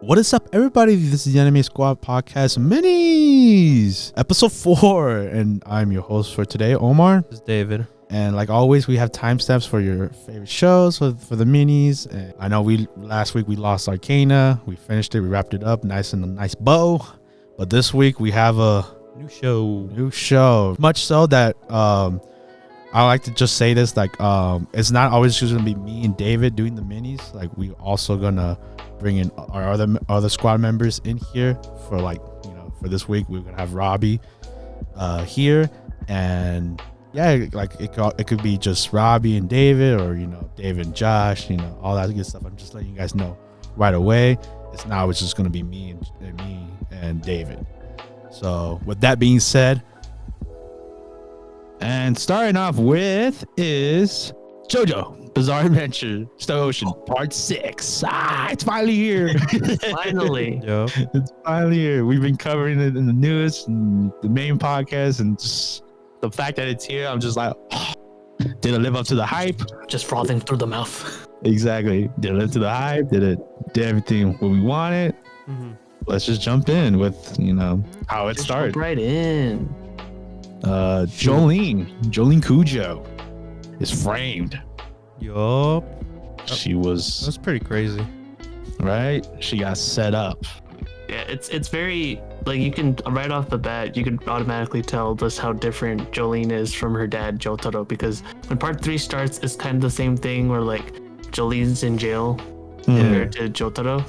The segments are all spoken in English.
What is up, everybody? This is the Anime Squad Podcast Minis, episode 4, and I'm your host for today, Omar. This is David. And like always, we have timestamps for your favorite shows for the minis. And I know last week we lost Arcana. We finished it. We wrapped it up nice in a nice bow. But this week we have a New show. Much so that I like to just say this, like it's not always just gonna be me and David doing the minis. Like we also gonna bring in our other squad members in here for for this week. We're gonna have Robbie here, and yeah, like it could be just Robbie and David, or David and Josh, all that good stuff. I'm just letting you guys know right away. It's just gonna be me and David. So with that being said, and starting off with is JoJo Bizarre Adventure Star Ocean Part 6. It's finally here. Finally. Yo. It's finally here. We've been covering it in the news and the main podcast, and just the fact that it's here, I'm just like, did it live up to the hype? Just frothing through the mouth. Exactly. Did it live to the hype? Did everything what we wanted? Mm-hmm. Let's just jump in with how it started. Jump right in. Jolene Kujo is framed. Yup. That's pretty crazy, right? She got set up. Yeah, it's very, like, you can right off the bat you can automatically tell just how different Jolene is from her dad Jotaro, because when part 3 starts, it's kind of the same thing where like Jolene's in jail compared to Jotaro,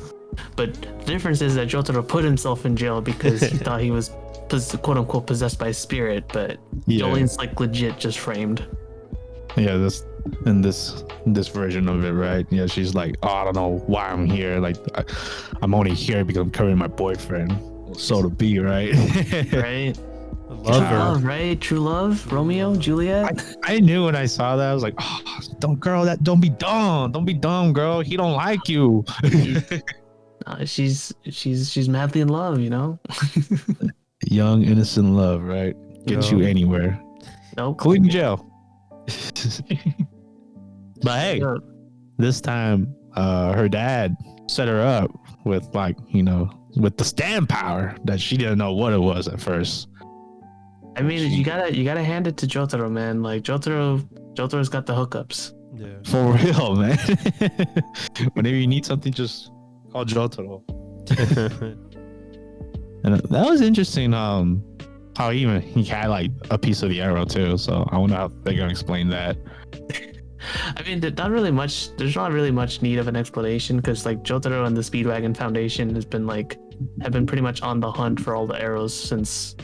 but the difference is that Jotaro put himself in jail because he thought he was quote unquote possessed by a spirit, but Jolene's like legit just framed. Yeah, this version of it, right? Yeah, she's like, oh, I don't know why I'm here. Like, I'm only here because I'm covering my boyfriend. So to be, right? Right. Love her. Love, right? True love, Romeo, Juliet. I knew when I saw that, I was like, oh, don't be dumb, girl. He don't like you. She's madly in love, Young innocent love, right? Get you anywhere. Nope. Including jail. But hey, this time her dad set her up with with the stand power that she didn't know what it was at first. I mean, you gotta hand it to Jotaro, man. Like Jotaro's got the hookups. Yeah, for real, man. Whenever you need something, just call Jotaro. And that was interesting. How he had like a piece of the arrow too. So I wonder how they're gonna explain that. I mean, there's not really much need of an explanation, because like Jotaro and the Speedwagon Foundation have been pretty much on the hunt for all the arrows since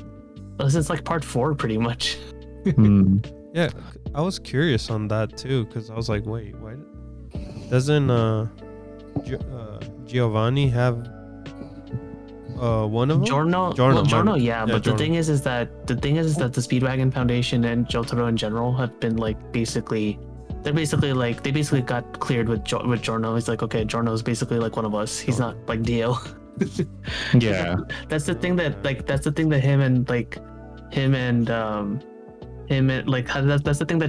like part 4, pretty much. Yeah, I was curious on that too, because I was like, wait, why doesn't Giovanni have one of them? Giorno, yeah, but Giorno. The thing is that the Speedwagon Foundation and Jotaro in general have been they basically got cleared with Giorno. He's like, okay, Giorno's basically like one of us. He's not like Dio. Yeah, that's the thing that that's the thing that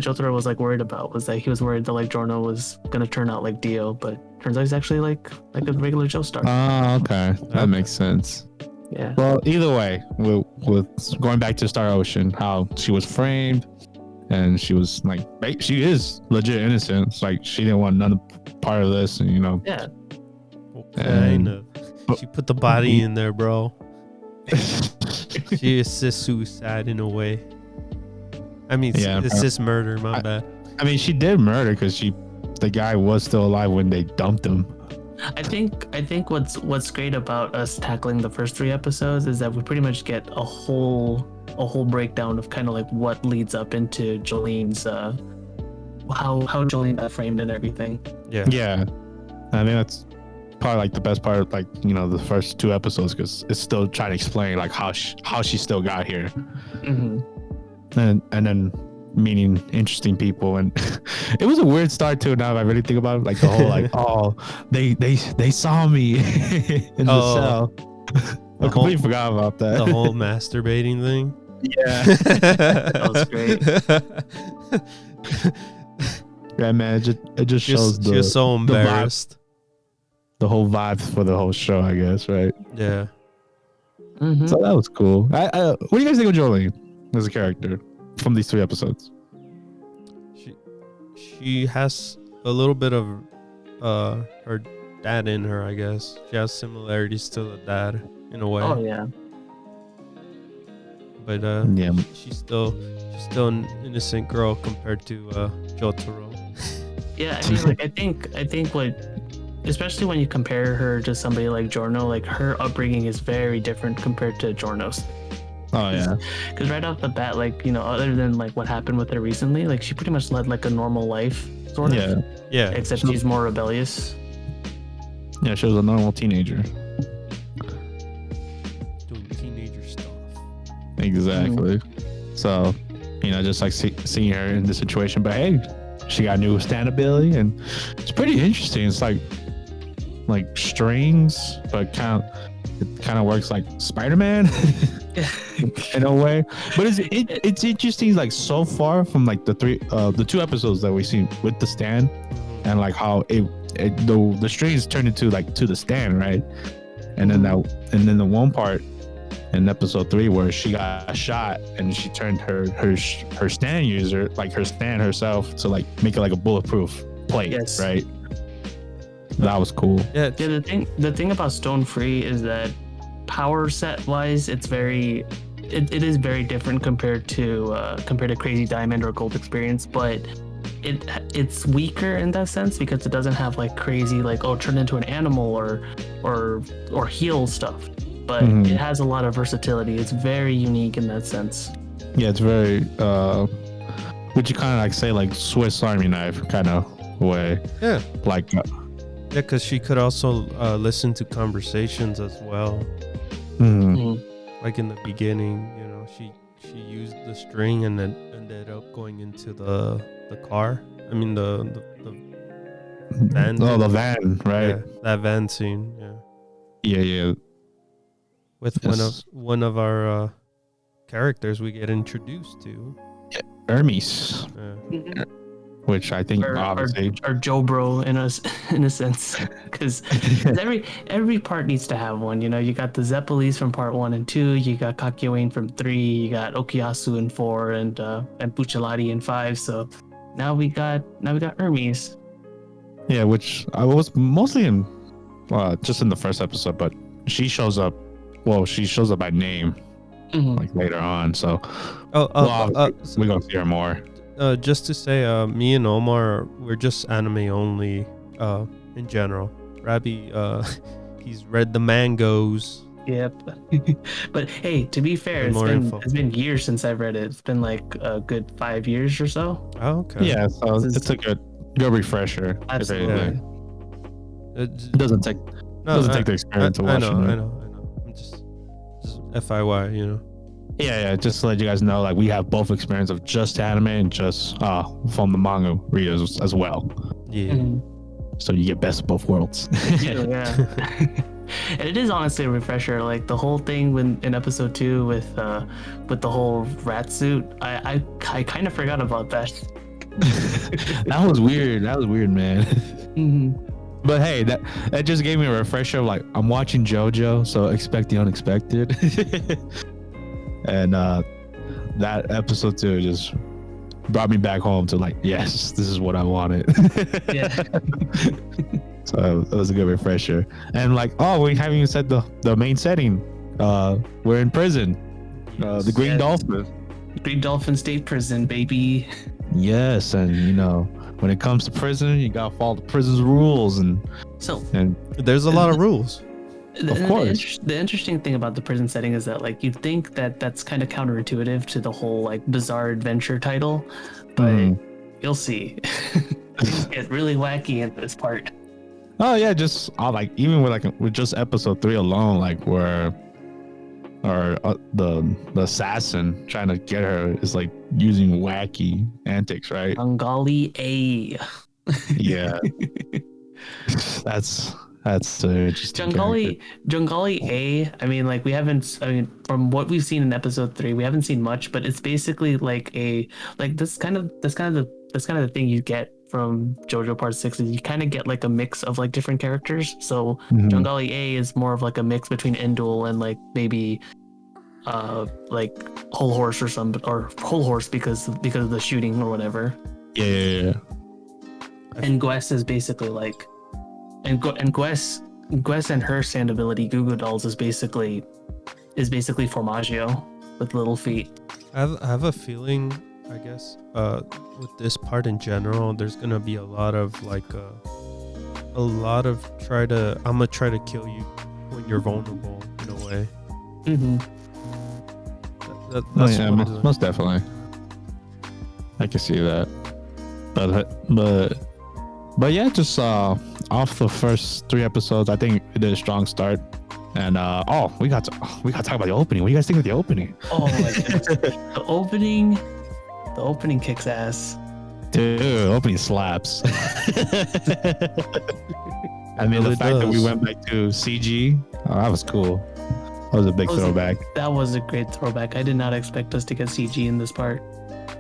Jotaro was like worried about, was that he was worried that like Giorno was gonna turn out like Dio, but turns out he's actually like a regular Joestar. Oh, okay, that makes sense. Yeah. Well, either way, with going back to Star Ocean, how she was framed, and she was like, she is legit innocent. It's like she didn't want none part of this, and Yeah. And, she put the body in there, bro. She assists suicide in a way. I mean, assists murder. My bad. I mean, she did murder because the guy was still alive when they dumped him. I think what's great about us tackling the first 3 episodes is that we pretty much get a whole breakdown of kind of like what leads up into Jolene's how Jolene got framed and everything. Yeah. I think that's probably like the best part of the first 2 episodes, because it's still trying to explain like how she still got here. Mm-hmm. And then meeting interesting people, and it was a weird start too. Now if I really think about it, like the whole like, oh, they saw me in the cell. I completely forgot about that. The whole masturbating thing. Yeah, that was great. Yeah, man, it just shows she was so embarrassed. the whole vibe for the whole show, I guess, right? Yeah. Mhm. So that was cool. What do you guys think of Jolene as a character from these 3 episodes? She has a little bit of her dad in her, I guess. She has similarities to the dad in a way. Oh yeah. But Yeah. she's still an innocent girl compared to Jotaro. Yeah, I mean, like I think what, especially when you compare her to somebody like Giorno, like her upbringing is very different compared to Giorno's. Oh yeah. Because right off the bat, like, you know, other than like what happened with her recently, like she pretty much led like a normal life, sort of. Yeah. Yeah. Except she's more rebellious. Yeah, she was a normal teenager. Doing teenager stuff. Exactly. So, you know, just like seeing her in this situation, but hey, she got new stand ability, and it's pretty interesting. It's like strings, but it kind of works like Spider-Man in a way. But it's interesting, like so far from like the 2 episodes that we've seen with the stand, and like how the strings turned into like to the stand, right? And then the one part in episode 3 where she got shot and she turned her stand user, like her stand herself, to like make it like a bulletproof plate. Yes. Right? That was cool. Yeah. Yeah, the thing about Stone Free is that power set wise, it is very different compared to Crazy Diamond or Gold Experience, but it's weaker in that sense because it doesn't have like crazy like turn into an animal or heal stuff. But it has a lot of versatility. It's very unique in that sense. Yeah, it's very would you kind of like say like Swiss Army knife kind of way. Yeah. Like Yeah, because she could also listen to conversations as well. Like in the beginning, you know, she used the string and then ended up going into the car. I mean the van. Oh, the van, right? Yeah, that van scene. Yeah. Yeah. With one of our characters we get introduced to. Hermes, Yeah. which I think obviously or Joe Bro in a sense, because every part needs to have one. You know, you got the Zeppelis from part 1 and 2, you got Kakyoin from 3, you got Okuyasu in 4, and Bucciolati in 5. So now we got Hermes. Yeah, which I was mostly in just in the first episode, but she shows up. Well, she shows up by name like later on. So we're gonna see her more. Just to say, me and Omar, we're just anime only in general. Rabi, he's read the mangoes. Yep. But hey, to be fair, it's been years since I've read it. It's been like a good 5 years or so. Oh, okay. Yeah, so it's a good refresher. Absolutely. It doesn't take the experience to watch it. I know. I'm just FYI, you know. Yeah, just to let you guys know, like we have both experience of just anime and just from the manga readers as well. Yeah. So you get best of both worlds. Yeah. And it is honestly a refresher. Like the whole thing in episode 2 with the whole rat suit, I kind of forgot about that. That was weird, man. But hey, that just gave me a refresher of like I'm watching JoJo, so expect the unexpected. And that episode 2 just brought me back home to like, yes, this is what I wanted. Yeah. So it was a good refresher. And like, we haven't even said the main setting. We're in prison. The Green Dolphin. Green Dolphin State Prison, baby. Yes, and you know, when it comes to prison, you gotta follow the prison's rules, and there's a lot of rules. Of course. The interesting thing about the prison setting is that like you'd think that that's kind of counterintuitive to the whole like bizarre adventure title, but you'll see. Things get really wacky in this part. Oh yeah, just like even with just episode 3 alone, like where the assassin trying to get her is like using wacky antics, right? Bengali A. Yeah. That's interesting. Jungali A. I mean, like from what we've seen in episode 3, we haven't seen much, but it's basically like that's kind of the thing you get JoJo Part 6 is you kind of get like a mix of like different characters. So Jangali A is more of like a mix between Endul and like maybe like Whole Horse or Whole Horse because of the shooting or whatever. Yeah. And Guess is basically like and Guess and her stand ability Goo Goo Dolls is basically Formaggio with little feet. I have a feeling, I guess, with this part in general, there's gonna be a lot of I'm gonna try to kill you when you're vulnerable in a way. That's most definitely. I can see that, but yeah, just off the first 3 episodes, I think it did a strong start. And we got to talk about the opening. What do you guys think of the opening? Oh my goodness. The opening kicks ass. Dude, opening slaps. I mean, the fact that we went back to CG, that was cool. That was a big throwback. That was a great throwback. I did not expect us to get CG in this part.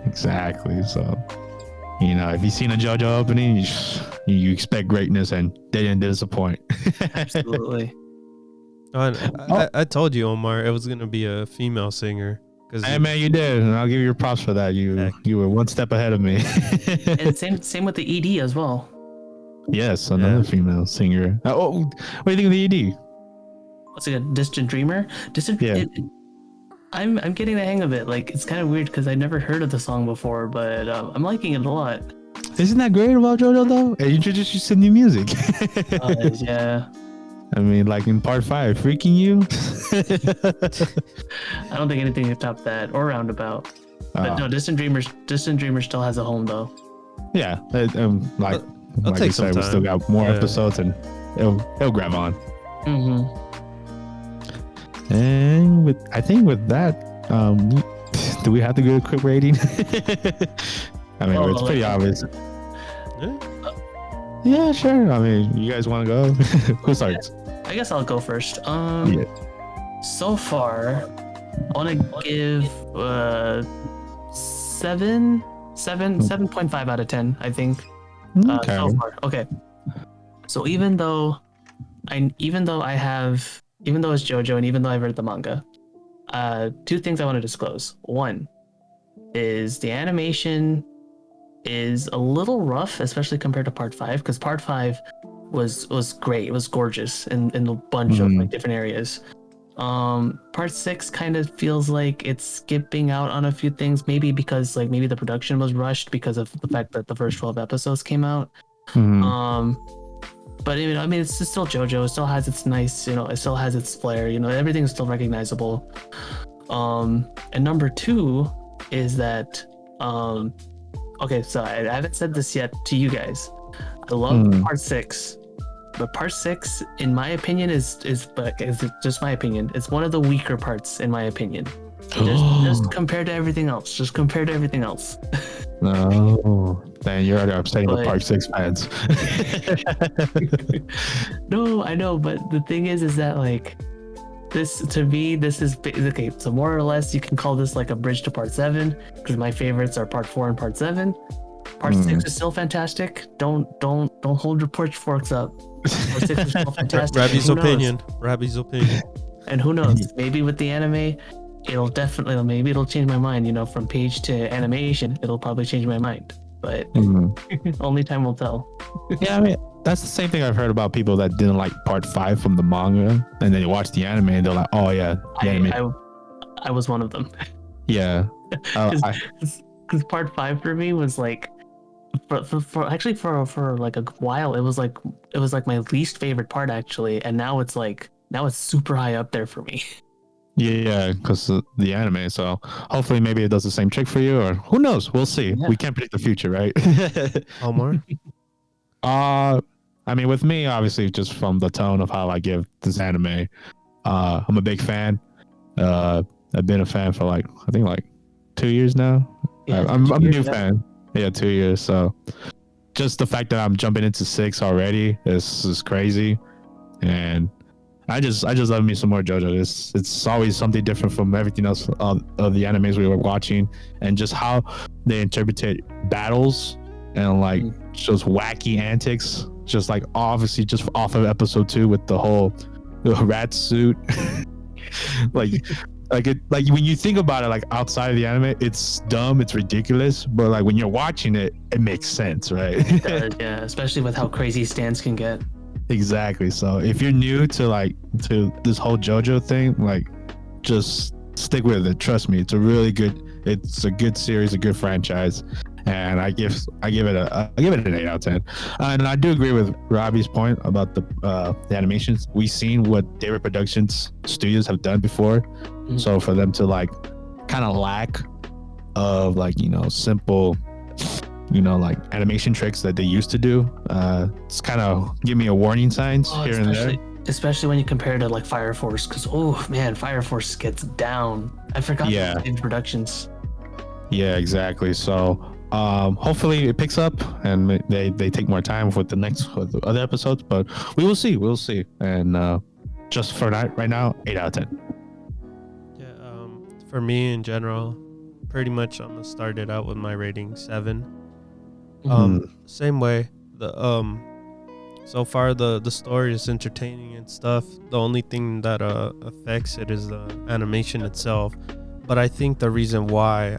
Exactly. So, you know, if you've seen a JoJo opening, you expect greatness, and they didn't disappoint. Absolutely. I told you, Omar, it was gonna be a female singer. Hey man, you did, and I'll give you your props for that. You were one step ahead of me. And same with the ED as well. Yes, another female singer. What do you think of the ED? What's it? A Distant Dreamer? I'm getting the hang of it. Like, it's kind of weird because I never heard of the song before, but I'm liking it a lot. Isn't that great about JoJo though? It introduced you to new music. Yeah. I mean, like in part 5, freaking you. I don't think anything can top that or Roundabout. But no, Distant Dreamer still has a home though. Yeah, like I said, we still got more episodes, and it'll grab on. And I think with that, do we have to give a quick rating? I mean, it's pretty obvious. Yeah, sure. I mean, you guys want to go? Who starts? I guess I'll go first. So far, I want to give 7.5 out of 10. I think. Okay. So far, okay. So even though it's JoJo, and even though I've read the manga, 2 things I want to disclose. One is the animation is a little rough, especially compared to part 5, because part 5 was great. It was gorgeous in a bunch of like different areas. Part 6 kind of feels like it's skipping out on a few things, maybe because maybe the production was rushed because of the fact that the first 12 episodes came out. But I mean, it's still JoJo. It still has its nice, it still has its flair. Everything's still recognizable. And number 2 is that okay, so I haven't said this yet to you guys. I love part 6, but part 6, in my opinion, is just my opinion. It's one of the weaker parts, in my opinion. Just compared to everything else. Just compared to everything else. No, then you're already upsetting the part 6 fans. No, I know, but the thing is that this, to me, this is okay. So more or less, you can call this like a bridge to part 7, because my favorites are part 4 and part 7. Part 6 is still fantastic. Don't hold your pitchforks up. Part 6 is still fantastic. Rabbi's opinion. And who knows? Maybe with the anime, it'll change my mind. From page to animation, it'll probably change my mind. But only time will tell. Yeah, I mean, that's the same thing I've heard about people that didn't like part 5 from the manga, and then they watch the anime and they're like, oh yeah, the anime. I was one of them. Yeah. Because part 5 for me was like, for like a while, it was like my least favorite part actually, and now it's super high up there for me. Yeah, because the anime. So hopefully, maybe it does the same trick for you, or who knows? We'll see. Yeah. We can't predict the future, right? Omar? I mean, with me, obviously, just from the tone of how I give this anime, I'm a big fan. I've been a fan for I think 2 years now. Yeah, I'm a new fan. Yeah, 2 years. So just the fact that I'm jumping into 6 already is crazy, and I just love me some more JoJo. It's always something different from everything else of the animes we were watching, and just how they interpreted battles and like just wacky antics, just like obviously just off of episode 2 with the whole rat suit. like when you think about it, like outside of the anime, it's dumb, it's ridiculous, but like when you're watching it, it makes sense, right? Yeah, especially with how crazy stands can get. Exactly. So if you're new to this whole JoJo thing, like just stick with it. Trust me, it's a good series, a good franchise, and I give it an 8 out of 10. And I do agree with Robbie's point about the animations. We've seen what David Productions studios have done before, so for them to like kind of lack of like simple like animation tricks that they used to do, it's kind of give me a warning signs here and there. Especially when you compare it to like Fire Force, because Fire Force gets down. I forgot. Yeah. In productions. Yeah, exactly. So hopefully it picks up and they take more time with the other episodes, but we'll see. And just for right now, 8 out of 10. Yeah. For me in general, pretty much I'm gonna start it out with my rating 7. Same way. So far the story is entertaining and stuff. The only thing that affects it is the animation itself. But I think the reason why,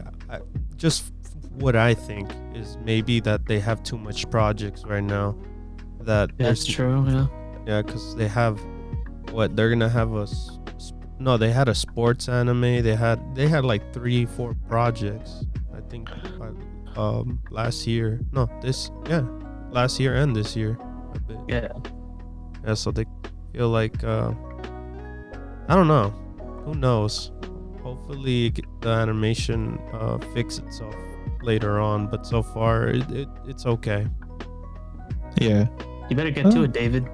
what I think is maybe that they have too much projects right now. That's true. Yeah. Yeah, because they have they're gonna have they had a sports anime. They had like 3-4 projects. I think last year. Last year and this year. Yeah. So they feel like I don't know. Who knows? Hopefully the animation fix itself later on, but so far it's okay. Yeah. You better get to it, David.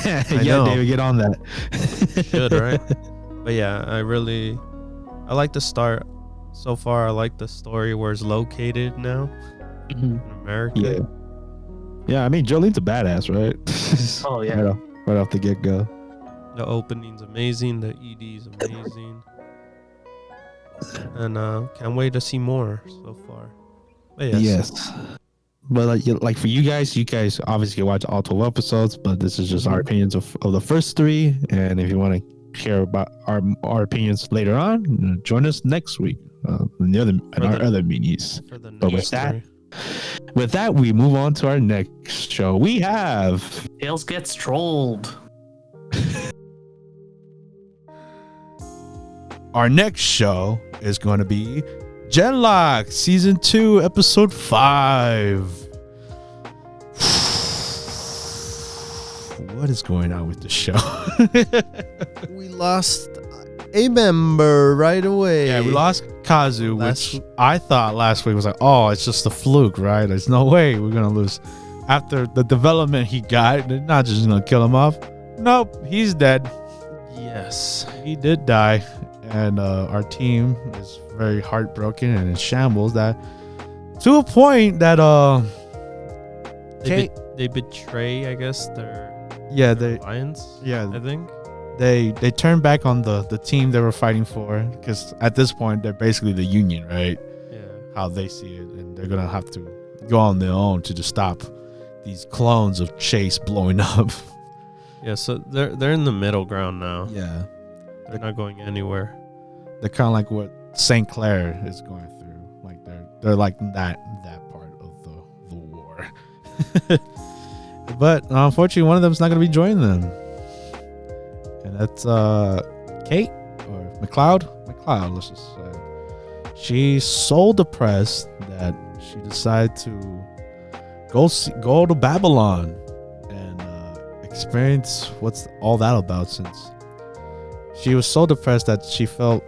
Yeah, David, get on that. Should, right? But yeah, I like the start. So far, I like the story where it's located now in America. Yeah. Yeah, I mean, Jolene's a badass, right? Oh, yeah. Right off the get-go. The opening's amazing. The ED is amazing. And can't wait to see more so far. But yes. But like for you guys obviously can watch all 12 episodes, but this is just our opinions of the first 3. And if you want to hear about our opinions later on, join us next week in our other minis. But with that, we move on to our next show. We have Tails Gets Trolled. Our next show is going to be Genlock Season 2, Episode 5. What is going on with the show? We lost a member right away. Yeah, we lost Kazu, which I thought last week was like, oh, it's just a fluke, right? There's no way we're going to lose. After the development he got, they're not just going to kill him off. Nope, he's dead. Yes. He did die. And our team is very heartbroken and in shambles, that to a point that they betray, I guess, their alliance. Yeah, I think they turn back on the team they were fighting for, because at this point they're basically the Union, right? Yeah, how they see it, and they're gonna have to go on their own to just stop these clones of Chase blowing up. Yeah, so they're in the middle ground now. Yeah, they're not going anywhere. They're kind of like what St. Clair is going through. Like they're like that part of the war. But unfortunately, one of them's not going to be joining them, and that's Kate or McLeod. Let's just say she's so depressed that she decided to go to Babylon and experience what's all that about, since she was so depressed that she felt.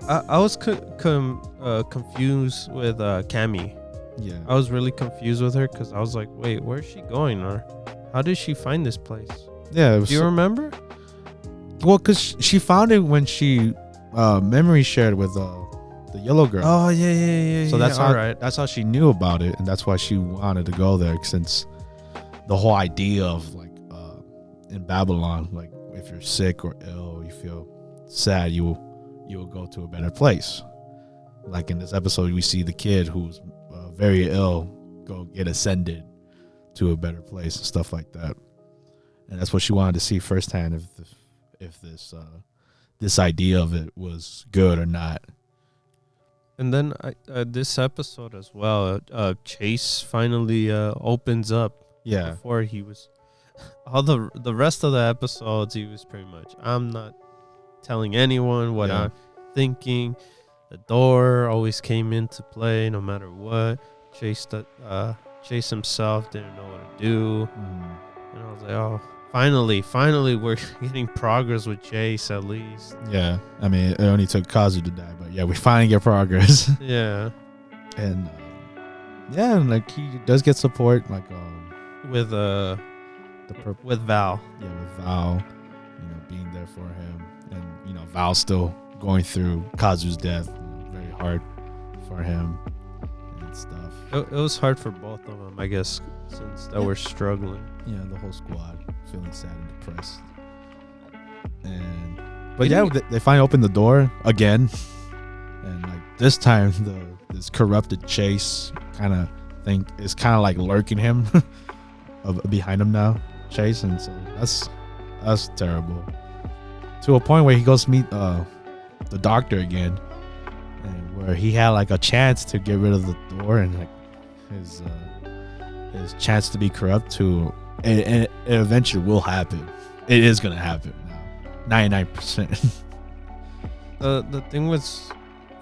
I was confused with Cammy. Yeah, I was really confused with her because I was like, wait, where's she going, or how did she find this place? Yeah, do you remember? Well, because she found it when she memory shared with the yellow girl. Oh yeah. So that's how she knew about it, and that's why she wanted to go there, since the whole idea of like in Babylon, like if you're sick or ill, you feel sad, you will go to a better place. Like in this episode, we see the kid who's very ill go get ascended to a better place and stuff like that. And that's what she wanted to see firsthand, if this idea of it was good or not. And then this episode as well, Chase finally opens up. Yeah. Before he was, all the rest of the episodes, he was pretty much, I'm not telling anyone what I'm thinking. The door always came into play no matter what. Chase himself didn't know what to do. And I was like, oh, finally we're getting progress with Chase at least. Yeah, I mean, it only took Kazu to die, but yeah, we finally get progress. Yeah. And and like he does get support, like with Val. Yeah, with Val, being there for him, and Val's still going through Kazu's death, very hard for him and stuff. It was hard for both of them, I guess, since they were struggling. Yeah, the whole squad feeling sad and depressed. But they finally opened the door again, and like this time this corrupted Chase kind of thing is kind of like lurking him behind him now, Chase, and so that's terrible. To a point where he goes to meet the doctor again, and where he had like a chance to get rid of the door, and like his chance to be corrupt too, and it eventually will happen. It is gonna happen now, 99%. The thing was,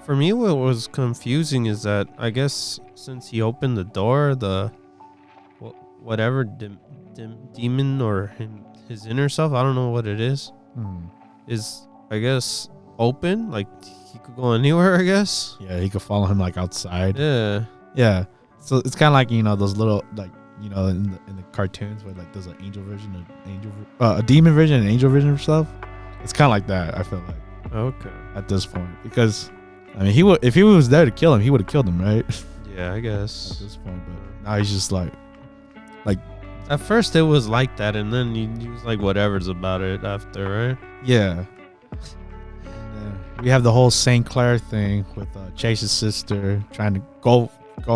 for me, what was confusing is that I guess since he opened the door, the whatever demon or his inner self, I don't know what it is I guess open, like he could go anywhere, I guess. Yeah, he could follow him like outside. Yeah. So it's kind of like those little like in the cartoons where like there's an angel version, a demon version, and angel version of stuff. It's kind of like that. I feel like. Okay. At this point, because I mean, if he was there to kill him, he would have killed him, right? Yeah, I guess. At this point, but now he's just like. At first it was like that, and then he was like whatever's about it after, right? Yeah. We have the whole St. Clair thing with Chase's sister trying to go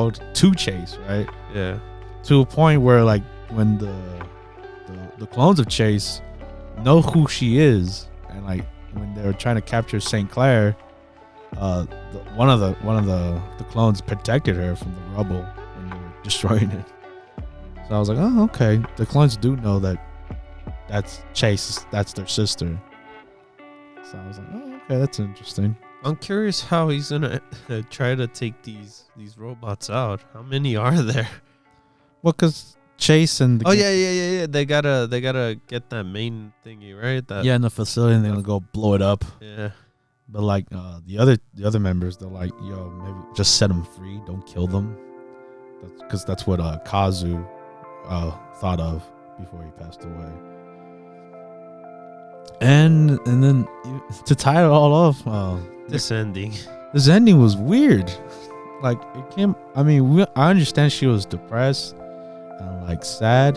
to Chase, right? Yeah. To a point where like when the clones of Chase know who she is, and like when they were trying to capture St. Clair, one of the clones protected her from the rubble when they were destroying it. So I was like, oh, okay. The clones do know that's Chase, that's their sister. So I was like, oh, okay, that's interesting. I'm curious how he's gonna try to take these robots out. How many are there? Well, because Chase and yeah. They gotta get that main thingy, right? In the facility, and they're gonna go blow it up. Yeah. But like the other members, they're like, yo, maybe just set them free. Don't kill them. Because that's what Kazu thought of before he passed away. And then to tie it all off, this ending was weird. Like it came. I mean, I understand she was depressed and like sad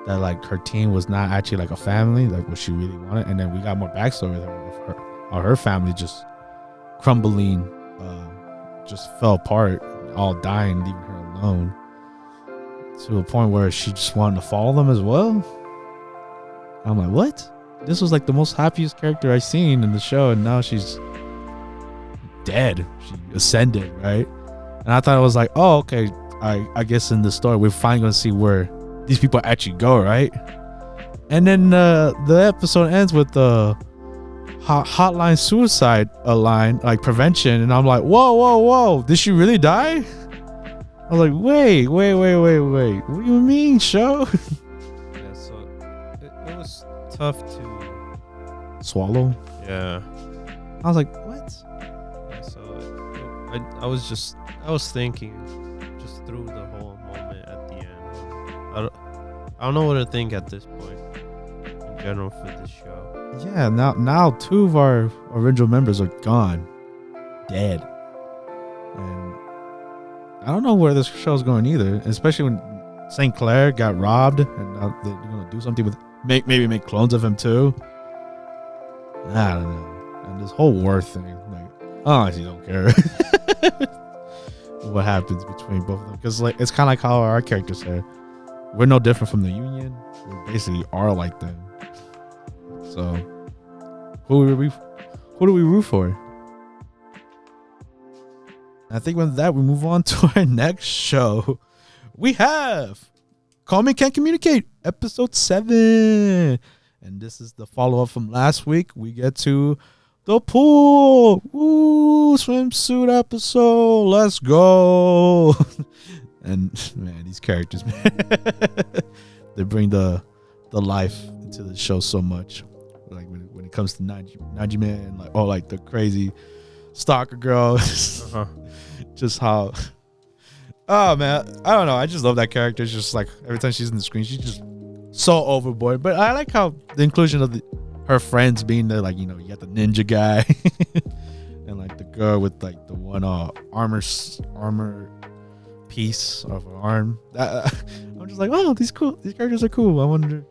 that like her team was not actually like a family, like what she really wanted. And then we got more backstory with her family just crumbling, just fell apart, all dying, leaving her alone. To a point where she just wanted to follow them as well. I'm like, what? This was like the most happiest character I've seen in the show, and now she's dead. She ascended, right? And I thought it was like, oh, okay. I guess in the story we're finally gonna see where these people actually go, right? And then the episode ends with the hotline suicide line, like prevention, and I'm like, whoa, did she really die? I was like, wait. What do you mean, show? Yeah, so it was tough to swallow. Yeah. I was like, what? Yeah, so I was thinking just through the whole moment at the end. I don't know what to think at this point in general for this show. Yeah, now two of our original members are gone, dead, and I don't know where this show's going either, especially when St. Clair got robbed and now they're going to do something with maybe make clones of him too. I don't know. And this whole war thing, like, I honestly don't care. what happens between both of them, because like it's kind of like how our characters said, we're no different from the Union. We basically are like them. So who do we root for? I think with that we move on to our next show. We have Komi Can't Communicate, episode 7. And this is the follow-up from last week. We get to the pool. Woo, swimsuit episode. Let's go. And man, these characters, man, they bring the life into the show so much. Like when it comes to Najime and like the crazy stalker girl. Just how, oh man, I don't know. I just love that character. It's just like every time she's in the screen, she's just so overboard. But I like how the inclusion of her friends being there, like, you know, you got the ninja guy and like the girl with like the one armor piece of her arm. I'm just like, oh, these characters are cool. I wonder,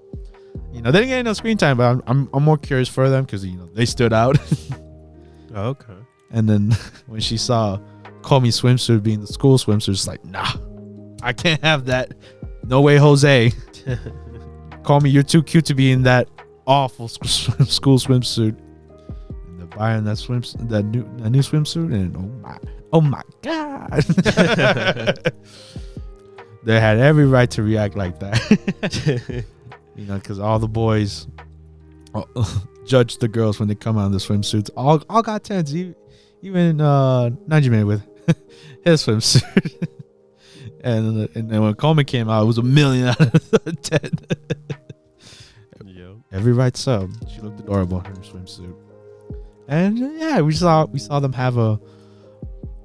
you know, they didn't get no screen time, but I'm more curious for them because, you know, they stood out. Okay. And then when she saw Komi swimsuit being the school swimsuit, it's like, nah, I can't have that. No way, Jose. Komi, you're too cute to be in that awful school swimsuit. And they're buying that new swimsuit, and oh my god, they had every right to react like that. You know, because all the boys judge the girls when they come out in the swimsuits. All got tens, even Najime with his swimsuit. And then when Komi came out, it was 1,000,000 out of 10. Yep. Every right so. She looked adorable in her swimsuit. And yeah, we saw them have a,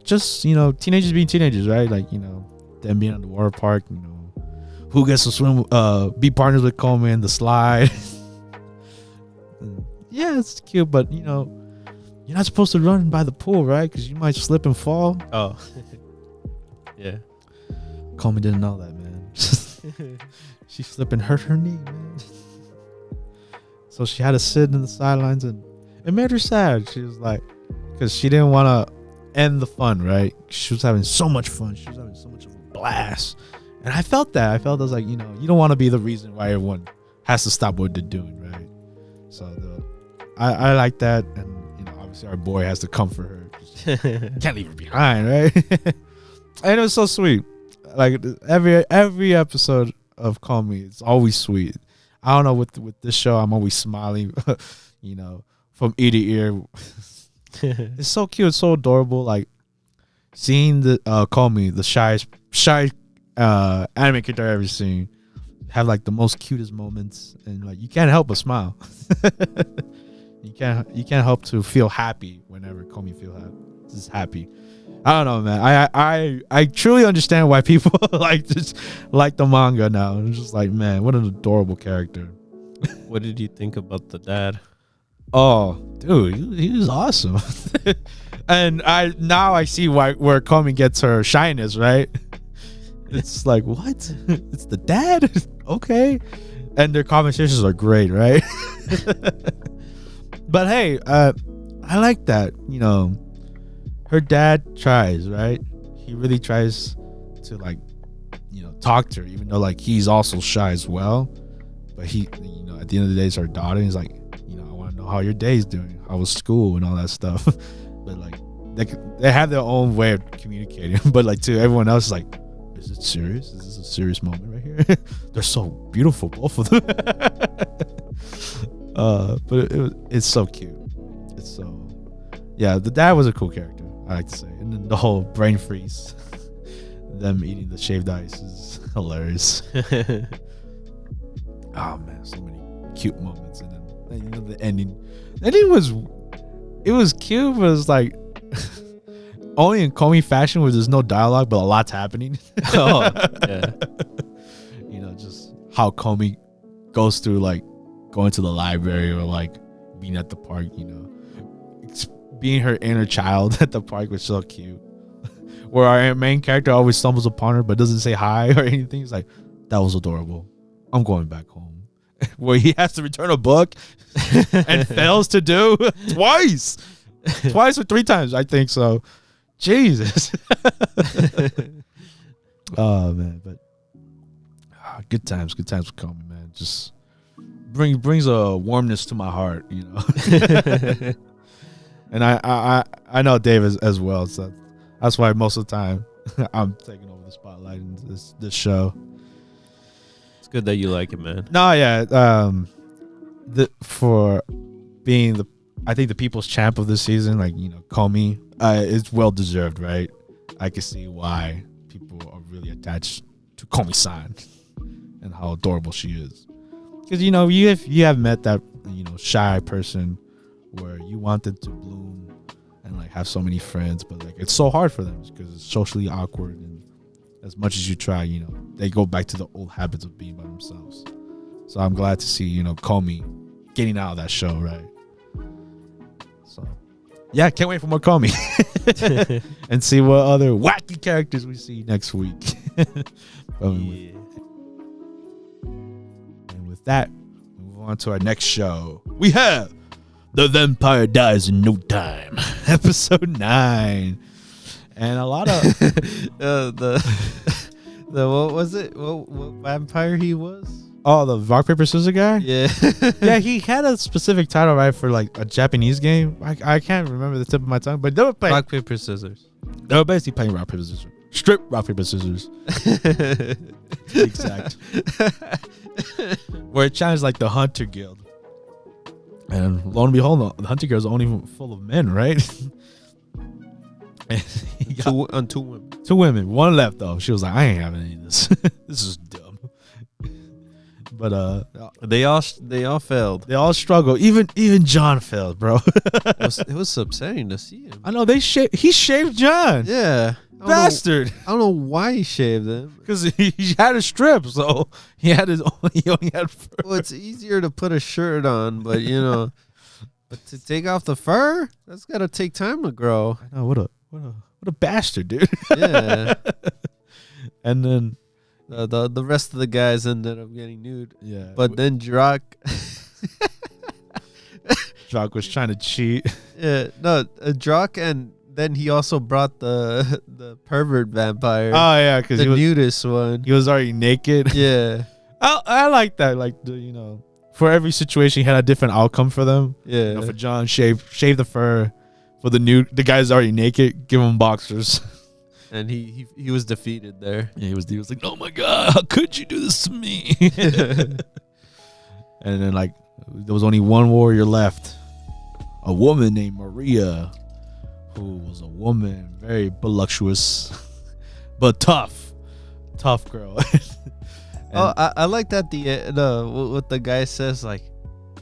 just, you know, teenagers being teenagers, right? Like, you know, them being at the water park, you know, who gets to swim, be partners with Komi in the slide. Yeah, it's cute, but you know, you're not supposed to run by the pool, right? Because you might slip and fall. Oh. Yeah. Komi didn't know that, man. She slipped and hurt her knee, man. So she had to sit in the sidelines, and it made her sad. She was like, because she didn't want to end the fun, right? She was having so much fun. She was having so much of a blast. And I felt that. I was like, you know, you don't want to be the reason why everyone has to stop what they're doing, right? So I like that. And, you know, obviously our boy has to comfort her. Can't leave her behind, right? And it was so sweet. Like every episode of Komi, it's always sweet. I don't know, with this show, I'm always smiling, you know, from ear to ear. It's so cute, it's so adorable. Like seeing the Komi, the shy anime character I've ever seen, have like the most cutest moments, and like you can't help but smile. You can't help to feel happy whenever Komi is happy. I don't know, man. I truly understand why people like the manga now. It's just like, man, what an adorable character. What did you think about the dad? Oh, dude, he was awesome. And I see where Komi gets her shyness, right? It's like, what? It's the dad? Okay. And their conversations are great, right? But hey, I like that, you know. Her dad tries, right? He really tries to, like, you know, talk to her, even though like he's also shy as well. But he, you know, at the end of the day, it's our daughter. And he's like, you know, I want to know how your day's doing, how was school, and all that stuff. But like, they have their own way of communicating. But like, to everyone else, is like, is it serious? Is this a serious moment right here? They're so beautiful, both of them. But it's so cute. It's so, yeah. The dad was a cool character, I like to say. And then the whole brain freeze, them eating the shaved ice, is hilarious. Oh man, so many cute moments. And then, you know, the ending was cute, but it was like only in Komi fashion, where there's no dialogue but a lot's happening. Oh, yeah. You know, just how Komi goes through, like, going to the library or like being at the park, you know. Being her inner child at the park was so cute. Where our main character always stumbles upon her but doesn't say hi or anything. He's like, that was adorable. I'm going back home. Where he has to return a book and fails to do twice or 3 times, I think so. Jesus. Oh man, but good times with Komi, man. Just brings a warmness to my heart, you know. And I know Dave as well, so that's why most of the time I'm taking over the spotlight in this show. It's good that you like it, man. No, yeah. For being I think the people's champ of this season, like, you know, Komi, it's well deserved, right? I can see why people are really attached to Komi-san and how adorable she is. Because, you know, you have met that, you know, shy person where you want them to bloom and like have so many friends, but like it's so hard for them because it's socially awkward, and as much as you try, you know, they go back to the old habits of being by themselves. So I'm glad to see, you know, Komi getting out of that show, right? So yeah, can't wait for more Komi and see what other wacky characters we see next week. And with that, move on to our next show. We have The Vampire Dies in No Time, episode 9. And a lot of the what was it? What vampire he was? Oh, the rock paper scissors guy. Yeah, yeah. He had a specific title, right, for like a Japanese game. I can't remember the tip of my tongue, but they were playing rock paper scissors. They were basically playing rock paper scissors. Strip rock paper scissors. Exact. Where it challenged like the Hunter Guild, and lo and behold, the Hunter Guild is only full of men, right? And two women. 2 women. 1 left though. She was like, I ain't having any of this. This is dumb. But they all failed. They all struggle. Even John failed, bro. It was upsetting to see him. I know he shaved John. Yeah, Bastard. I don't know why he shaved him. Because he had a strip, so he only had fur. Well, it's easier to put a shirt on, but you know, but to take off the fur, that's gotta take time to grow. I know, what a bastard, dude. Yeah. And then the rest of the guys ended up getting nude. yeah, But then Drak was trying to cheat. yeah, no, Drak, and then he also brought the pervert vampire. Oh yeah, because the nudist one. he was already naked. Yeah. I like that. Like, you know, for every situation, he had a different outcome for them. Yeah. You know, for John, shave the fur. For the guy's already naked, give him boxers. And he was defeated there. Yeah, he was like, oh my god, how could you do this to me? And then like there was only one warrior left, a woman named Maria, who was a woman, very voluptuous, but tough girl. Oh, I like that what the guy says, like,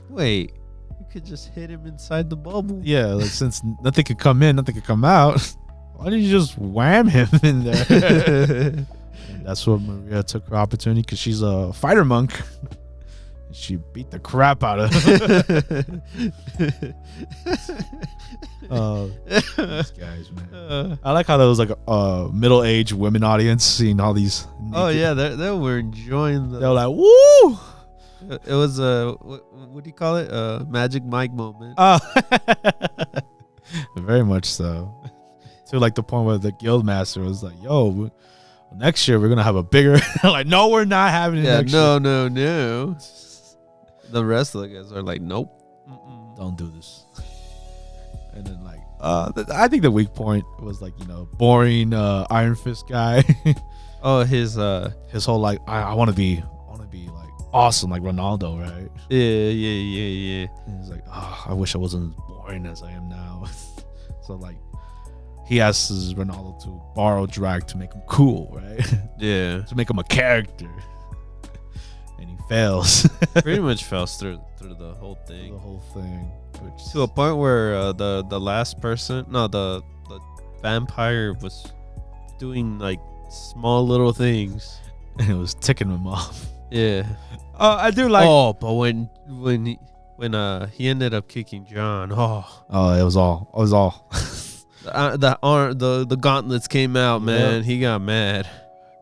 wait, you could just hit him inside the bubble. Yeah, like, since nothing could come in, nothing could come out, why didn't you just wham him in there? And that's what Maria took her opportunity, because she's a fighter monk. She beat the crap out of him. These guys, man. I like how there was like a middle-aged women audience seeing all these. Oh yeah, they were enjoying They were like, woo! It was a what do you call it? A Magic Mike moment. Very much so. To like the point where the guild master was like, "Yo, next year we're gonna have a bigger." Like, no, we're not having it. Yeah, next year. no. The rest of the guys are like, "Nope, don't do this." And then like, I think the weak point was like, you know, boring Iron Fist guy. Oh, his whole like, I want to be like awesome like Ronaldo, right? Yeah. And he's like, oh, I wish I wasn't as boring as I am now. So like, he asks Ronaldo to borrow Drak to make him cool, right? Yeah. To make him a character. And he fails. Pretty much fails through the whole thing. The whole thing. Which To a point where the last person, the vampire was doing like small little things. And it was ticking him off. Yeah. I do like. Oh, but when he ended up kicking John, It was all. the gauntlets came out, man. Yep. He got mad.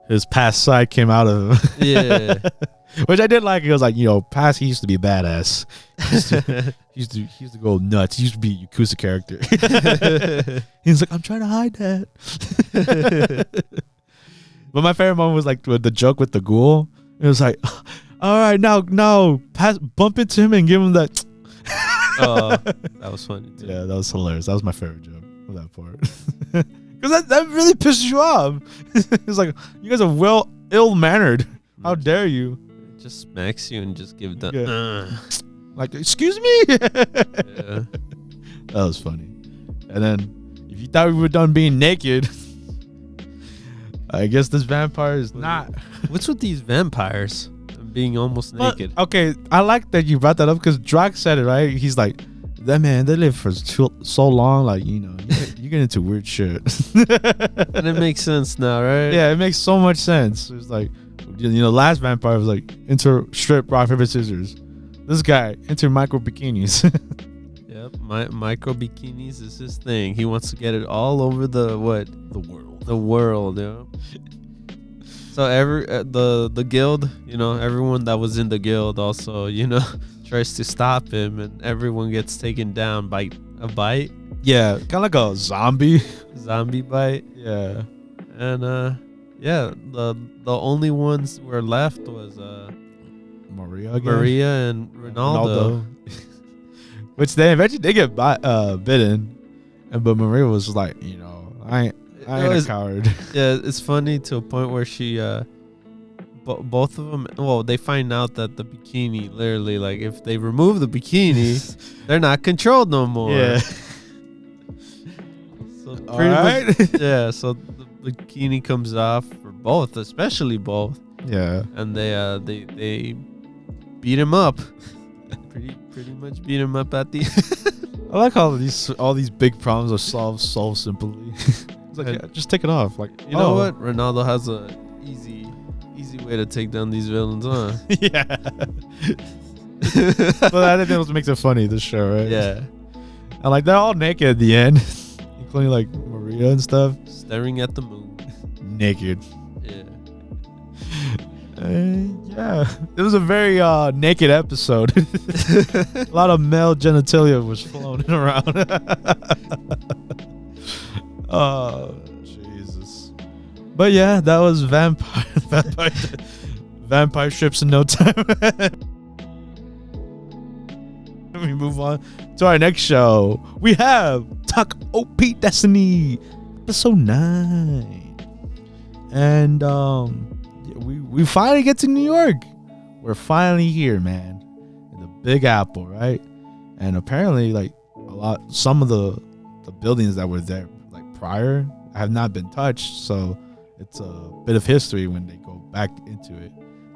His past side came out of him. Yeah. Which I did like. It was like, past he used to be badass. He used to go nuts. He used to be a Yakuza character. He's like, I'm trying to hide that. But my favorite moment was like with the joke with the ghoul. It was like, all right, now bump into him and give him that. Oh, that was funny too. Yeah, that was hilarious. That was my favorite joke of that part. Because that really pisses you off. It's like, you guys are ill-mannered. How dare you? It just smacks you and just give the like, excuse me. yeah. That was funny. And then if you thought we were done being naked, I guess this vampire is not. What's with these vampires being almost naked? Okay, I like that you brought that up because Drac said it, right? He's like, that man, they live for so long, like, you get into weird shit. And it makes sense now, right? Yeah, it makes so much sense. It's like, last vampire was like into strip, rock, paper, scissors. This guy into micro bikinis. Yep, micro bikinis is his thing. He wants to get it all over the world. The world, yeah. So the guild, everyone that was in the guild also, tries to stop him, and everyone gets taken down by a bite. Yeah, kind of like a zombie bite. Yeah. And the only ones who were left was Maria and Ronaldo. Which they eventually get bitten, but Maria was like, I ain't a coward. Yeah, it's funny to a point where she both of them, they find out that the bikini, literally, like, if they remove the bikini, they're not controlled no more. Yeah. So pretty much, yeah, so the bikini comes off for both, especially both. Yeah. And they beat him up. pretty much beat him up at the I like how all these big problems are solved so simply. It's like, yeah, just take it off. Like, you know what? Ronaldo has a easy way to take down these villains, huh? Yeah. But I think that makes it funny, this show, right? Yeah. And like, they're all naked at the end, including like Maria and stuff. Staring at the moon. Naked. Yeah. Yeah. It was a very naked episode. A lot of male genitalia was floating around. Oh, Jesus. But yeah, that was vampire strips in no time. We move on to our next show. We have Takt Op Destiny, episode 9. And we finally get to New York. We're finally here, man. In the Big Apple, right? And apparently, like, some of the buildings that were there like prior have not been touched, so it's a bit of history when they go back into it.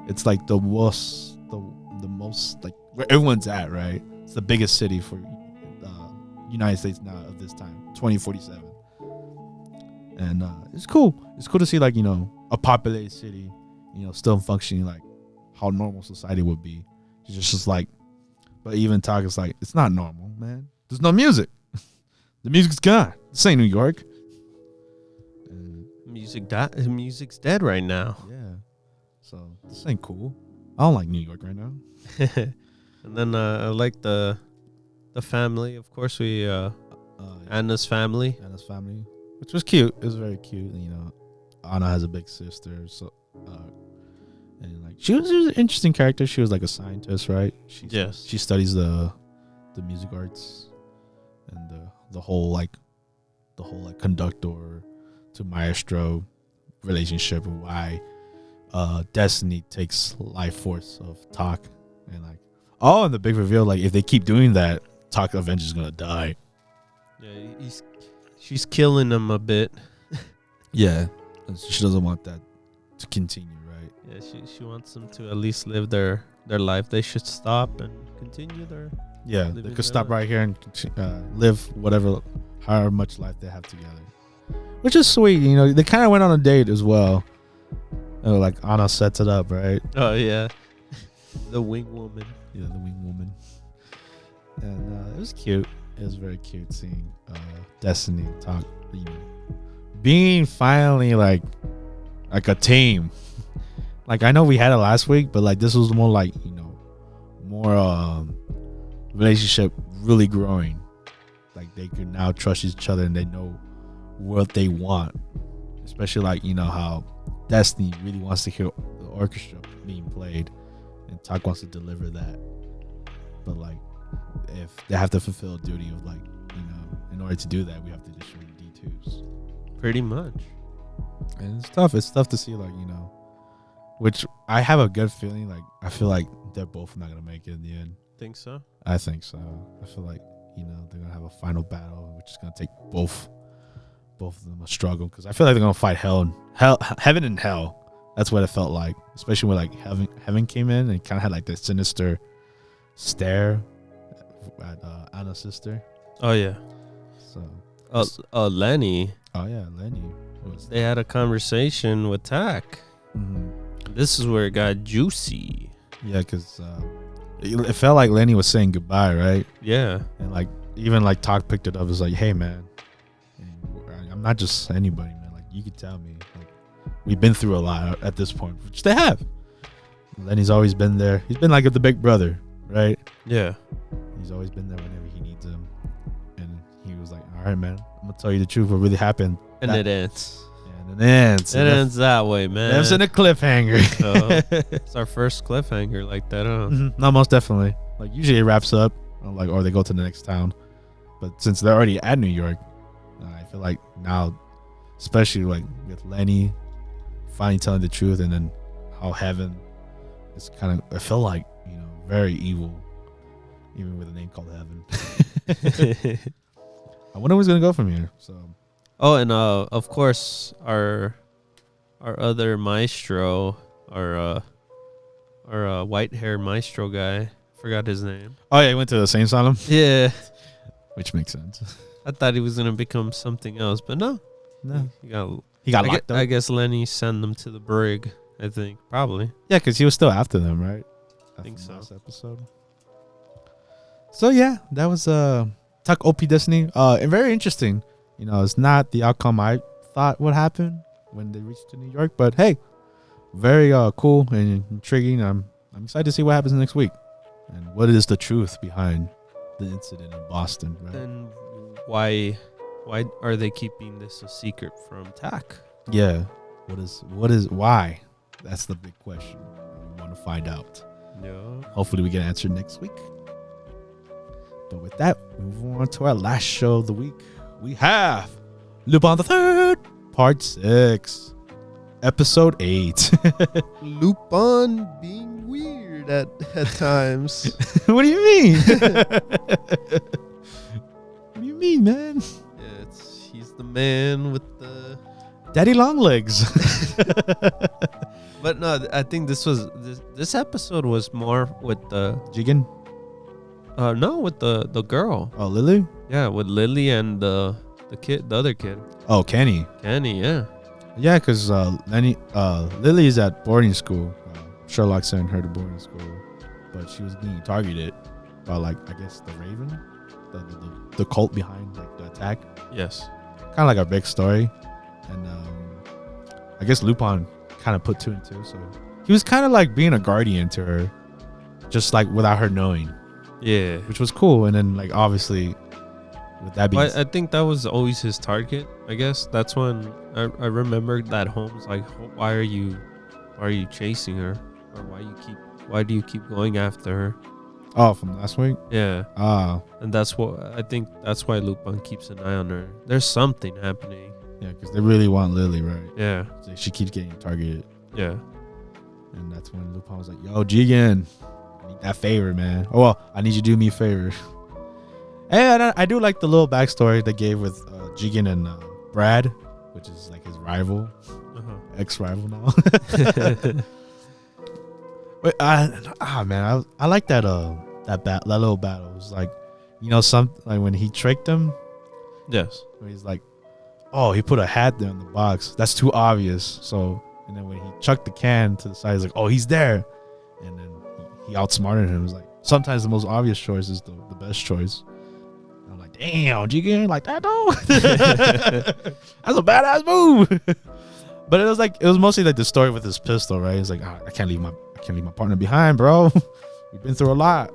It's like the most like where everyone's at, right? It's the biggest city for United States now of this time, 2047. And it's cool. It's cool to see, like, a populated city, still functioning like how normal society would be. It's just like, but even talk is like, it's not normal, man. There's no music. The music's gone. This ain't New York. Music's dead right now. Yeah. So this ain't cool. I don't like New York right now. And then I like the family. Of course, Anna's family. Anna's family, which was cute. It was very cute. Anna has a big sister, so and like she was an interesting character. She was like a scientist, right? Yes. She studies the music arts and the whole conductor to maestro relationship, and why Destiny takes life force of Takt, and like, and the big reveal, like, if they keep doing that, Takt eventually is gonna die. Yeah, she's killing him a bit. Yeah, she doesn't want that to continue, right? Yeah, she wants them to at least live their life. They should stop and continue their. Yeah, they could stop right here and live however much life they have together, which is sweet. They kind of went on a date as well. Like Anna sets it up, right? Oh yeah, the wing woman. Yeah, the wing woman. And it was cute. It was very cute seeing Destiny talk, being finally like a team. Like I know we had it last week, but like this was more like more relationship really growing. Like they could now trust each other and they know what they want. Especially like how Destiny really wants to hear the orchestra being played, and Tak wants to deliver that. But like, if they have to fulfill a duty of like, in order to do that, we have to distribute D2s. Pretty much. And it's tough. It's tough to see like, which I have a good feeling. Like I feel like they're both not gonna make it in the end. Think so? I think so. I feel like they're gonna have a final battle, which is gonna take both of them a struggle, because I feel like they're gonna fight heaven and hell. That's what it felt like, especially when like heaven came in and kind of had like this sinister stare at Anna's sister. Oh yeah. So Lenny. Oh yeah, Lenny. They had a conversation with Tak. Mm-hmm. This is where it got juicy. Yeah, because it felt like Lenny was saying goodbye, right? Yeah. And like even like Tak picked it up. It's like, hey man, I'm not just anybody, man. Like you could tell me, like we've been through a lot at this point, which they have. Lenny's always been there. He's been like the big brother, right? Yeah. He's always been there whenever he needs him. And he was like, all right, man, I'm gonna tell you the truth. What really happened? And it ends. And it ends. It ends that way, man. Ends in a cliffhanger. It's our first cliffhanger like that, huh? Mm-hmm. No, most definitely. Like usually it wraps up, or they go to the next town. But since they're already at New York, I feel like now, especially like with Lenny finally telling the truth, and then how heaven is kind of, I feel like very evil, even with a name called Heaven. I wonder who's gonna go from here. So. Oh, and of course our other maestro, our white hair maestro guy, forgot his name. Oh yeah, he went to the same asylum. Yeah, which makes sense. I thought he was gonna become something else, but no. He got locked up. I guess Lenny sent them to the brig. I think probably. Yeah, because he was still after them, right? I think so. Last episode. So yeah, that was Takt Op Destiny. And very interesting. It's not the outcome I thought would happen when they reached to New York, but hey, very cool and intriguing. I'm excited to see what happens next week, and what is the truth behind the incident in Boston, right? And why are they keeping this a secret from Tak? Yeah, what is why? That's the big question. We want to find out. Yeah. Hopefully we get answered next week. But with that, we move on to our last show of the week. We have Lupin the Third, Part 6, Episode 8. Lupin being weird at times. What do you mean? What do you mean, man? Yeah, he's the man with the Daddy Longlegs. But no, I think this episode was more with the Jigen? No, with the girl. Oh, Lily? Yeah, with Lily and the other kid. Oh, Kenny. Yeah. Yeah, because Lily is at boarding school. Sherlock sent her to boarding school, but she was being targeted by I guess the Raven, the cult behind the attack. Yes. Kind of like a big story, and I guess Lupin kind of put 2 and 2. So he was kind of like being a guardian to her, just like without her knowing. Yeah, which was cool. And then with that being, I think that was always his target. I guess that's when I remember that Holmes like, why are you chasing her, or why do you keep going after her? Oh, from last week. Yeah. And that's why Lupin keeps an eye on her. There's something happening. Yeah, because they really want Lily, right? Yeah. So she keeps getting targeted. Yeah. And that's when Lupin was like, "Yo, Jigen, I need that favor, man. Oh well, I need you to do me a favor." And I do like the little backstory they gave with Jigen and Brad, which is like his rival, ex-rival now. Wait, man, I like that that little battle. It was like, like when he tricked him. Yes. Where he's like, "Oh, he put a hat there in the box. That's too obvious." So, and then when he chucked the can to the side, he's like, "Oh, he's there." And then he outsmarted him. It was like, sometimes the most obvious choice is the best choice. And I'm like, damn, Jigen like that though. That's a badass move. But it was mostly like the story with his pistol, right? It's like, I can't leave my partner behind, bro. We've been through a lot.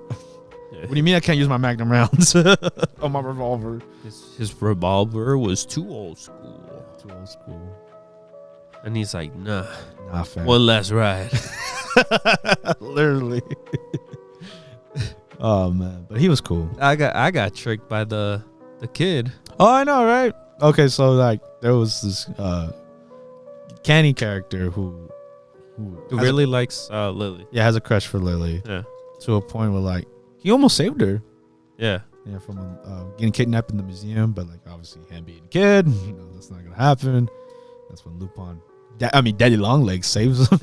Yeah. What do you mean I can't use my Magnum rounds on my revolver? His revolver was too old school. Too old school. And he's like, nah, fam. one last ride. Literally. Oh man, but he was cool. I got tricked by the kid. Oh, I know, right? Okay, so like there was this Kenny character who really likes Lily. has a crush for Lily. Yeah. To a point where like he almost saved her. Yeah. Yeah, from getting kidnapped in the museum, but like obviously him being a kid, that's not gonna happen. That's when Lupin, Daddy Longlegs saves them.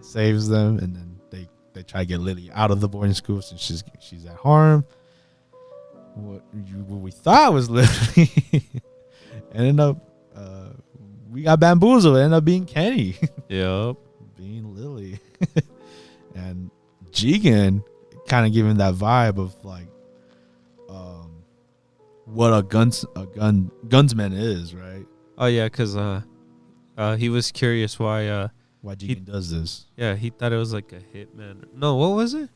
Saves them, and then they try to get Lily out of the boarding school since she's at harm. What we thought was Lily ended up we got bamboozled. It ended up being Kenny. Yep. Being Lily. And Jigen kind of giving that vibe of like what a gunsman is, right? Oh yeah, because he was curious why Jigen does this. Yeah, he thought it was like a hitman. No, what was it?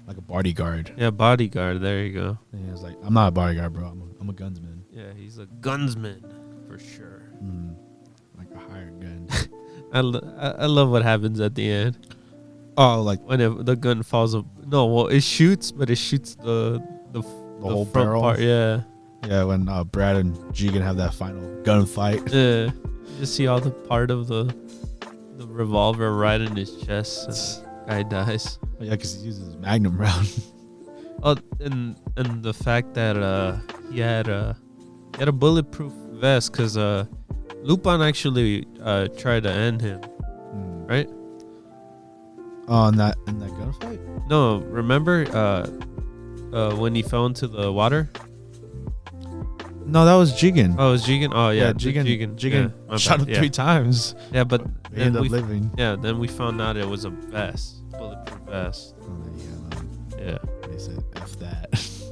Like a bodyguard. Yeah, bodyguard. There you go. And he was like, I'm not a bodyguard, bro. I'm a gunsman. Yeah, he's a gunsman for sure. Like a hired gun. I love what happens at the end. Oh, like when the gun falls up. No, well, it shoots, but it shoots the whole front barrel. part. Yeah. Yeah, when Brad and Jigen have that final gunfight. Yeah. You see all the part of the revolver right in his chest. Guy dies. Oh, yeah, because he uses his Magnum round. Oh, and the fact that he had a bulletproof vest because Lupin actually tried to end him, right? Oh, in that gunfight? No, remember when he fell into the water? No, that was Jigen. Oh, it was Jigen? Oh, yeah. Jigen Yeah, shot him 3 times. Yeah, but He ended up living. Yeah, then we found out it was a vest, bulletproof vest. Yeah. They said, F that.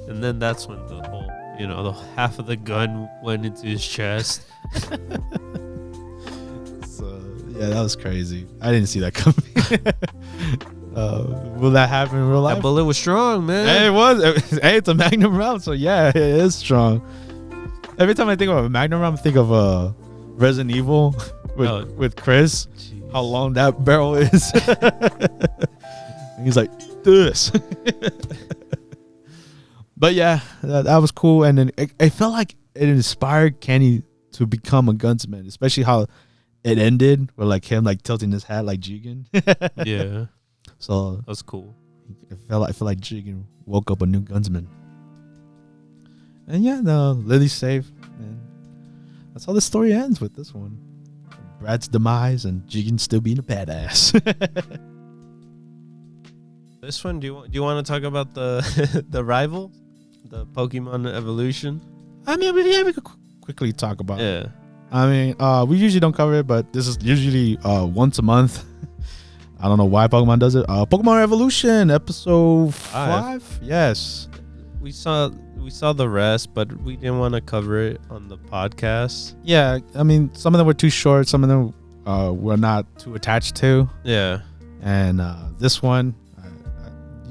And then that's when the whole, the half of the gun went into his chest. So, yeah, that was crazy. I didn't see that coming. Will that happen in real life? That bullet was strong, man. Hey, it was. Hey, it's a Magnum round, so yeah, it is strong. Every time I think of a Magnum round, I think of Resident Evil with Chris. Jeez. How long that barrel is. And he's like, this. But yeah, that was cool. And then it felt like it inspired Kenny to become a gunsman, especially how it ended with like him like tilting his hat like Jigen. Yeah. So That's cool. I feel like Jigen woke up a new gunsman. And yeah, Lily's safe. And that's how the story ends with this one. Brad's demise and Jigen still being a badass. This one, do you want to talk about the rival, the Pokemon evolution? I mean, we could quickly talk about it. Yeah. I mean, we usually don't cover it, but this is usually once a month. I don't know why Pokemon does it. Pokemon Evolution, episode 5. Yes. We saw the rest, but we didn't want to cover it on the podcast. Yeah, I mean, some of them were too short. Some of them we're not too attached to. Yeah. And this one,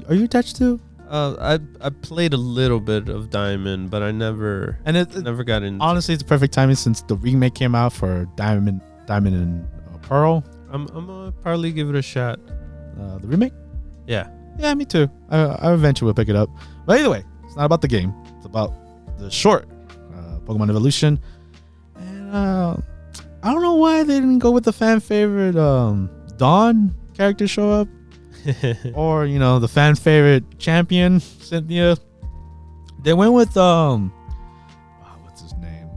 are you attached to? I played a little bit of Diamond, but I never got into. Honestly, it's perfect timing since the remake came out for Diamond and Pearl. I'm gonna probably give it a shot. The remake? Yeah. Yeah, me too. I eventually will pick it up. But either way, it's not about the game. It's about the short Pokemon Evolution. And I don't know why they didn't go with the fan favorite Dawn character show up. Or, the fan favorite champion, Cynthia. They went with what's his name?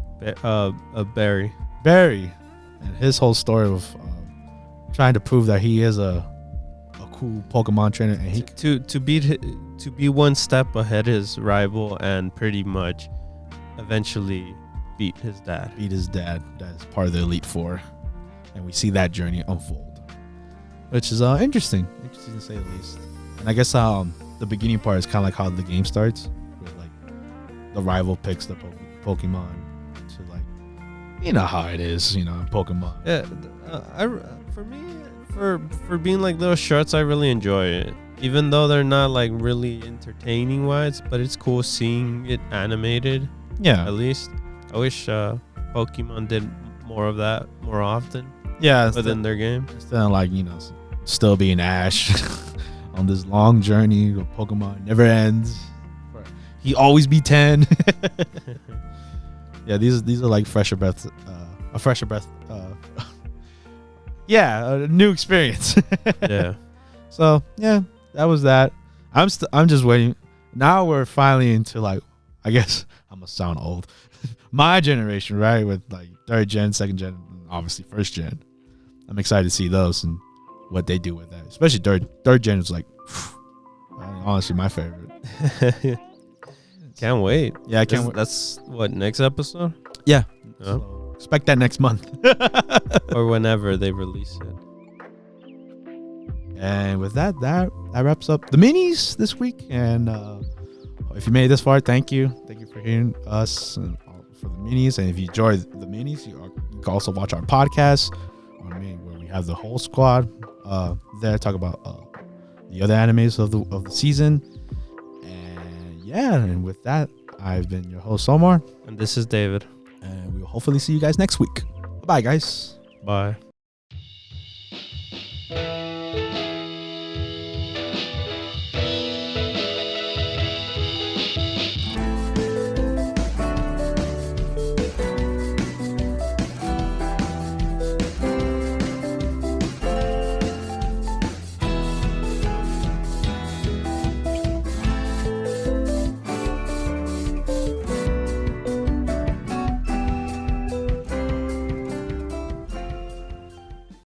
Barry. Barry. And his whole story of trying to prove that he is a cool Pokemon trainer, and he to be one step ahead his rival and pretty much eventually beat his dad. That is part of the Elite Four, and we see that journey unfold, which is interesting to say the least. And I guess the beginning part is kind of like how the game starts, with like the rival picks the Pokemon to like You know how it is, Pokemon. Yeah, for me, for being like little shorts, I really enjoy it. Even though they're not like really entertaining wise, but it's cool seeing it animated. Yeah. At least I wish Pokemon did more of that more often. Yeah. Within their game, instead of like still being Ash on this long journey of Pokemon never ends. He always be 10. Yeah, these are like fresher breath. A fresher breath. Yeah, a new experience. yeah. So yeah, that was that. I'm just waiting. Now we're finally into like, I guess I'm gonna sound old. My generation, right? With like 3rd gen, 2nd gen, and obviously 1st gen. I'm excited to see those and what they do with that. Especially third gen is like, honestly, my favorite. Can't wait. Yeah, I can't wait. That's what, next episode? Yeah. Oh. So expect that next month. Or whenever they release it. And with that wraps up the minis this week. And if you made it this far, thank you. Thank you for hearing us and for the minis. And if you enjoyed the minis, you can also watch our podcast where we have the whole squad there talk about the other animes of the season. And yeah, and with that, I've been your host Omar, and this is David, and we will hopefully see you guys next week. Bye guys. Bye.